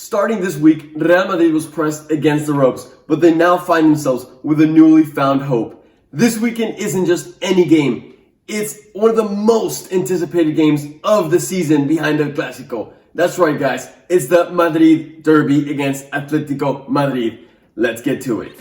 Starting this week, Real Madrid was pressed against the ropes, but they now find themselves with a newly found hope. This weekend isn't just any game. It's one of the most anticipated games of the season behind El Clásico. That's right, guys. It's the Madrid derby against Atletico Madrid. Let's get to it.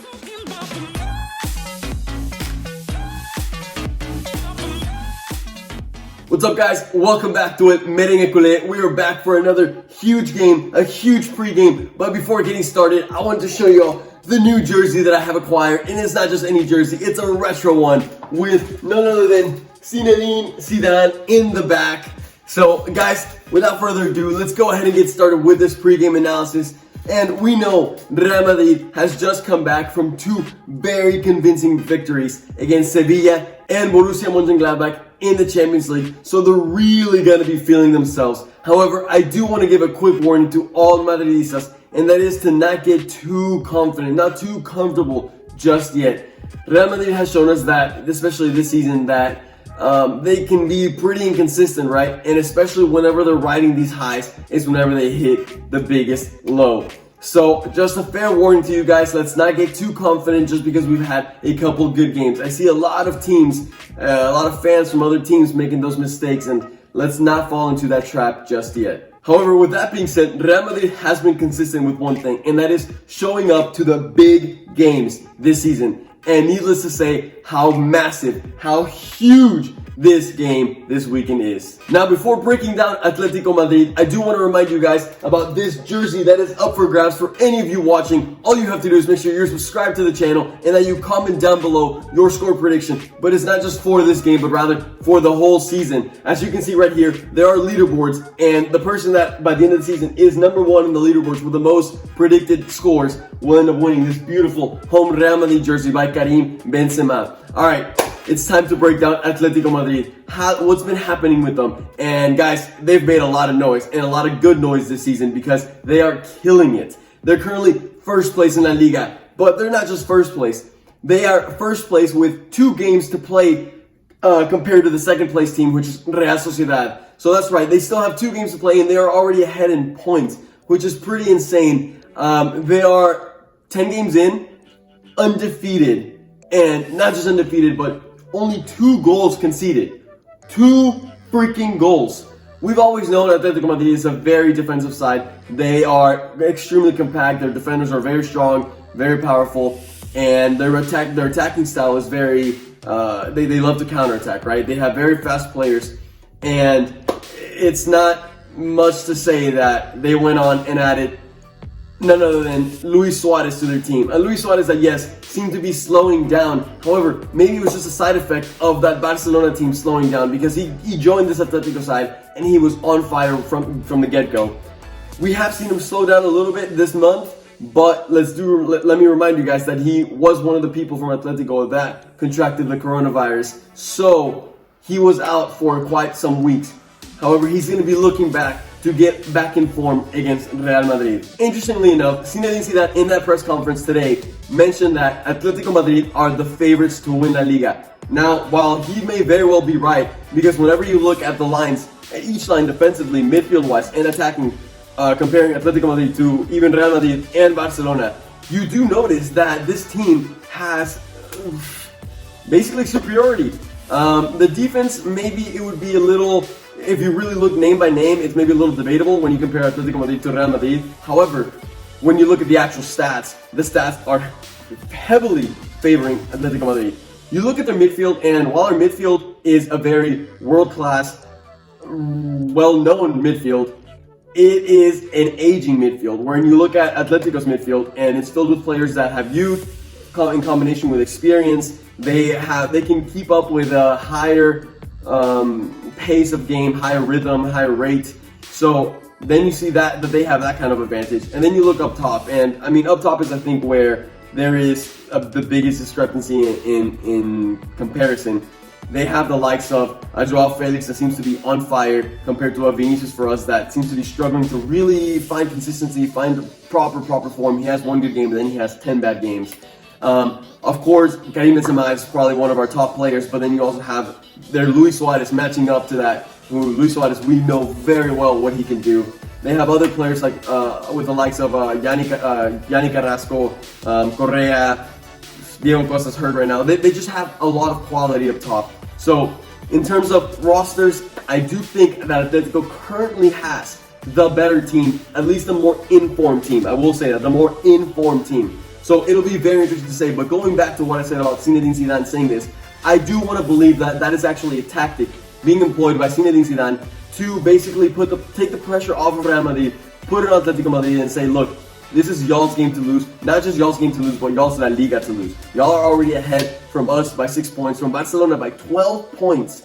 What's up, guys? Welcome back to it. Merengue Culé. We are back for another huge game, a huge pregame. But before getting started, I wanted to show you all the new jersey that I have acquired. And it's not just any jersey, it's a retro one with none other than Zinedine Zidane in the back. So, guys, without further ado, let's go ahead and get started with this pregame analysis. And we know Real Madrid has just come back from two very convincing victories against Sevilla and Borussia Mönchengladbach in the Champions League, so they're really going to be feeling themselves. However, I do want to give a quick warning to all Madridistas, and that is to not get too confident, not too comfortable just yet. Real Madrid has shown us that, especially this season, that they can be pretty inconsistent, right? And especially whenever they're riding these highs is whenever they hit the biggest low. So just a fair warning to you guys, let's not get too confident just because we've had a couple good games. I see a lot of teams, a lot of fans from other teams making those mistakes, and let's not fall into that trap just yet. However, with that being said, Real Madrid has been consistent with one thing, and that is showing up to the big games this season. And needless to say, how massive, how huge this game this weekend is. Now, before breaking down Atletico Madrid, I do want to remind you guys about this jersey that is up for grabs for any of you watching. All you have to do is make sure you're subscribed to the channel and that you comment down below your score prediction. But it's not just for this game, but rather for the whole season. As you can see right here, there are leaderboards, and the person that by the end of the season is number one in the leaderboards with the most predicted scores will end up winning this beautiful home Real Madrid jersey by Karim Benzema. All right. It's time to break down Atletico Madrid, what's been happening with them. And guys, they've made a lot of noise, and a lot of good noise this season because they are killing it. They're currently first place in La Liga, but they're not just first place. They are first place with 2 games to play compared to the second place team, which is Real Sociedad. So that's right, they still have 2 games to play, and they are already ahead in points, which is pretty insane. They are 10 games in, undefeated, and not just undefeated, but only 2 goals conceded. 2 freaking goals. We've always known Atletico Madrid is a very defensive side. They are extremely compact. Their defenders are very strong, very powerful, and their attacking style is very, they love to counterattack, right? They have very fast players, and it's not much to say that they went on and added none other than Luis Suarez to their team. And Luis Suarez, that yes, seemed to be slowing down. However, maybe it was just a side effect of that Barcelona team slowing down because he joined this Atletico side and he was on fire from the get-go. We have seen him slow down a little bit this month, but let me remind you guys that he was one of the people from Atletico that contracted the coronavirus. So he was out for quite some weeks. However, he's going to be looking back to get back in form against Real Madrid. Interestingly enough, Zinedine Zidane in that press conference today mentioned that Atletico Madrid are the favorites to win La Liga. Now, while he may very well be right, because whenever you look at the lines, at each line defensively, midfield-wise, and attacking, comparing Atletico Madrid to even Real Madrid and Barcelona, you do notice that this team has basically superiority. The defense, maybe it would be a little, if you really look name by name, it's maybe a little debatable when you compare Atletico Madrid to Real Madrid. However, when you look at the actual stats, the stats are heavily favoring Atletico Madrid. You look at their midfield, and while their midfield is a very world-class, well-known midfield, it is an aging midfield. When you look at Atletico's midfield, and it's filled with players that have youth in combination with experience, they can keep up with a higher pace of game, higher rhythm, higher rate. So then you see that they have that kind of advantage. And then you look up top, and I mean up top is I think where there is the biggest discrepancy in comparison. They have the likes of Joao Felix that seems to be on fire compared to a Vinicius for us that seems to be struggling to really find consistency, find proper form. He has 1 good game, but then he has 10 bad games. Of course, Karim Benzema is probably one of our top players, but then you also have their Luis Suarez matching up to that. Luis Suarez, we know very well what he can do. They have other players like with the likes of Yanni Carrasco, Correa, Diego Costa's hurt right now. They just have a lot of quality up top. So in terms of rosters, I do think that Atletico currently has the better team, at least the more informed team. I will say that, the more informed team. So it'll be very interesting to say, but going back to what I said about Zinedine Zidane saying this, I do want to believe that that is actually a tactic being employed by Zinedine Zidane to basically take the pressure off of Real Madrid, put it on Atletico Madrid and say, look, this is y'all's game to lose. Not just y'all's game to lose, but y'all's La Liga to lose. Y'all are already ahead from us by 6 points, from Barcelona by 12 points,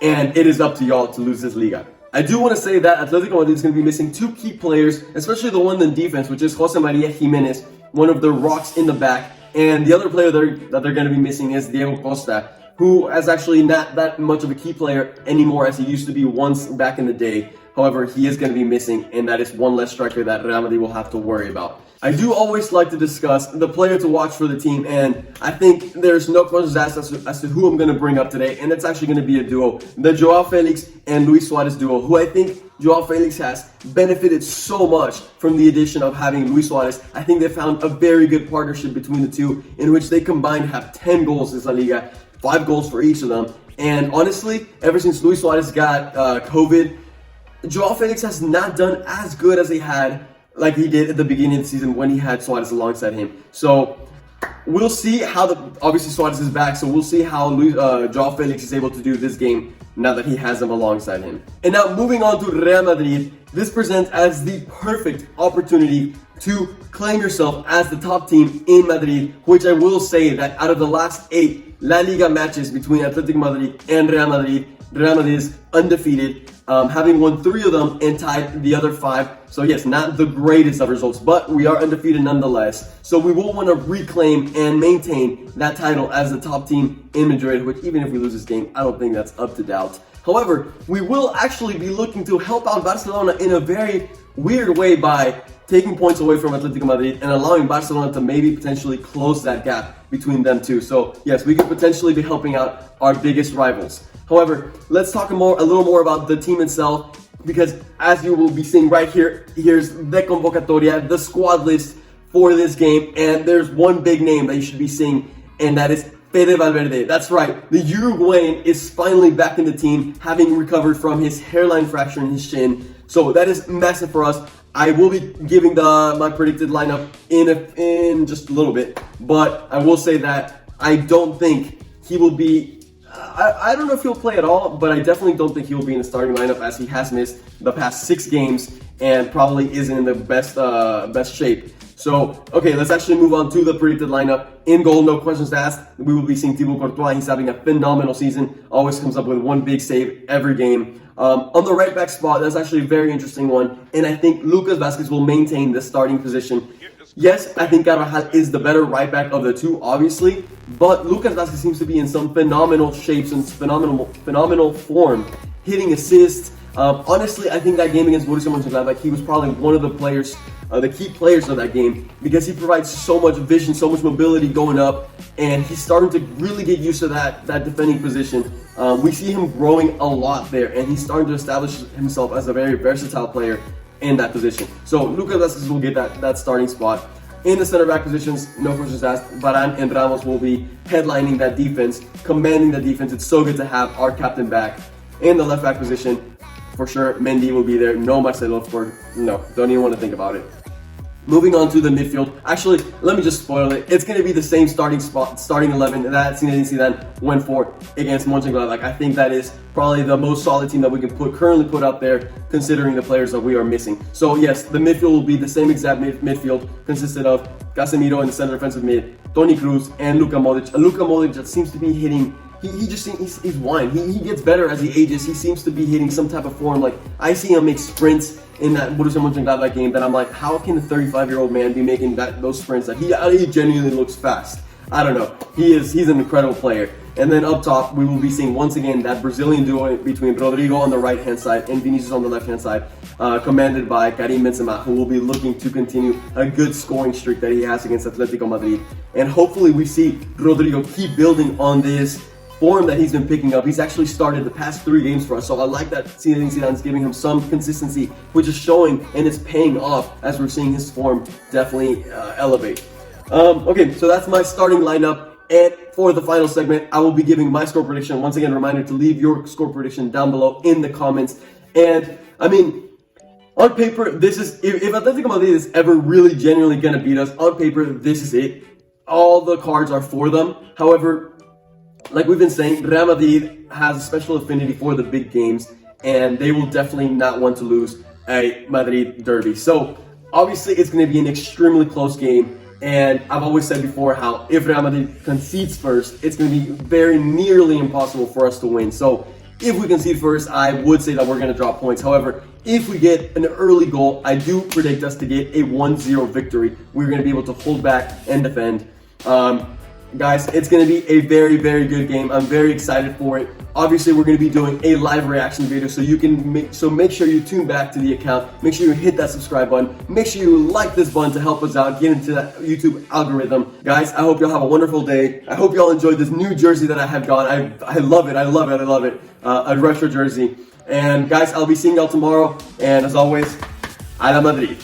and it is up to y'all to lose this Liga. I do want to say that Atletico Madrid is going to be missing 2 key players, especially the one in defense, which is Jose Maria Jimenez, one of the rocks in the back. And the other player that they're going to be missing is Diego Costa, who is actually not that much of a key player anymore as he used to be once back in the day. However, he is going to be missing, and that is one less striker that Real Madrid will have to worry about. I do always like to discuss the player to watch for the team, and I think there's no questions asked as to who I'm going to bring up today, and it's actually going to be a duo, the Joao Felix and Luis Suarez duo, who I think Joao Felix has benefited so much from the addition of having Luis Suarez. I think they found a very good partnership between the two, in which they combined have 10 goals in La Liga, 5 goals for each of them, and honestly, ever since Luis Suarez got COVID, Joao Felix has not done as good as he did at the beginning of the season when he had Suarez alongside him. So we'll see how obviously Suarez is back, so we'll see how Joao Felix is able to do this game now that he has him alongside him. And now moving on to Real Madrid, this presents as the perfect opportunity to claim yourself as the top team in Madrid, which I will say that out of the last 8 La Liga matches between Atletico Madrid and Real Madrid is undefeated, having won 3 of them and tied the other 5. So yes, not the greatest of results, but we are undefeated nonetheless. So we will want to reclaim and maintain that title as the top team in Madrid, which even if we lose this game, I don't think that's up to doubt. However, we will actually be looking to help out Barcelona in a very weird way by taking points away from Atletico Madrid and allowing Barcelona to maybe potentially close that gap between them two. So yes, we could potentially be helping out our biggest rivals. However, let's talk a little more about the team itself, because as you will be seeing right here, here's the convocatoria, the squad list for this game, and there's one big name that you should be seeing, and that is Fede Valverde. That's right, the Uruguayan is finally back in the team, having recovered from his hairline fracture in his shin. So that is massive for us. I will be giving my predicted lineup in just a little bit, but I will say that I don't think he will be. I don't know if he'll play at all, but I definitely don't think he will be in the starting lineup, as he has missed the past 6 games and probably isn't in the best shape. So, okay, let's actually move on to the predicted lineup. In goal, no questions asked, we will be seeing Thibaut Courtois. He's having a phenomenal season, always comes up with one big save every game. On the right back spot, that's actually a very interesting one, and I think Lucas Vazquez will maintain the starting position. Yes, I think Carvajal is the better right back of the two, obviously, but Lucas Vazquez seems to be in some phenomenal shapes and phenomenal form, hitting assists. Honestly, I think that game against Borussia Mönchengladbach, he was probably one of the players, the key players of that game, because he provides so much vision, so much mobility going up, and he's starting to really get used to that defending position. We see him growing a lot there, and he's starting to establish himself as a very versatile player in that position. So Lucas Vazquez will get that starting spot. In the center back positions, no questions asked, Varane and Ramos will be headlining that defense, commanding the defense. It's so good to have our captain back. In the left back position, for sure, Mendy will be there. No Marcelo, don't even want to think about it. Moving on to the midfield. Actually, let me just spoil it. It's going to be the same starting 11 that Zinedine Zidane went for against Mönchengladbach. I think that is probably the most solid team that we can currently put out there, considering the players that we are missing. So yes, the midfield will be the same exact midfield, consisted of Casemiro in the center defensive mid, Toni Kroos, and Luka Modric. Luka Modric that seems to be hitting. He's wine. He gets better as he ages. He seems to be hitting some type of form. Like, I see him make sprints in that Borussia Mönchengladbach game that I'm like, how can a 35-year-old man be making those sprints? That he genuinely looks fast. I don't know. He's an incredible player. And then up top, we will be seeing once again that Brazilian duo between Rodrigo on the right-hand side and Vinicius on the left-hand side, commanded by Karim Benzema, who will be looking to continue a good scoring streak that he has against Atletico Madrid. And hopefully we see Rodrigo keep building on this form that he's been picking up. He's actually started the past 3 games for us, so I like that Zidane's giving him some consistency, which is showing and it's paying off as we're seeing his form definitely elevate. Okay, so that's my starting lineup. And for the final segment, I will be giving my score prediction. Once again, reminder to leave your score prediction down below in the comments. And I mean, on paper, this is, if Atletico Madrid is ever really genuinely going to beat us, on paper, this is it. All the cards are for them. However, like we've been saying, Real Madrid has a special affinity for the big games, and they will definitely not want to lose a Madrid derby. So, obviously, it's going to be an extremely close game. And I've always said before how if Real Madrid concedes first, it's going to be very nearly impossible for us to win. So if we concede first, I would say that we're going to drop points. However, if we get an early goal, I do predict us to get a 1-0 victory. We're going to be able to hold back and defend. Guys, it's going to be a very, very good game. I'm very excited for it. Obviously, we're going to be doing a live reaction video, so make sure you tune back to the account. Make sure you hit that subscribe button. Make sure you like this button to help us out, get into that YouTube algorithm. Guys, I hope y'all have a wonderful day. I hope y'all enjoyed this new jersey that I have got. I love it. I love it. I love it. A retro jersey. And guys, I'll be seeing y'all tomorrow. And as always, a la Madrid.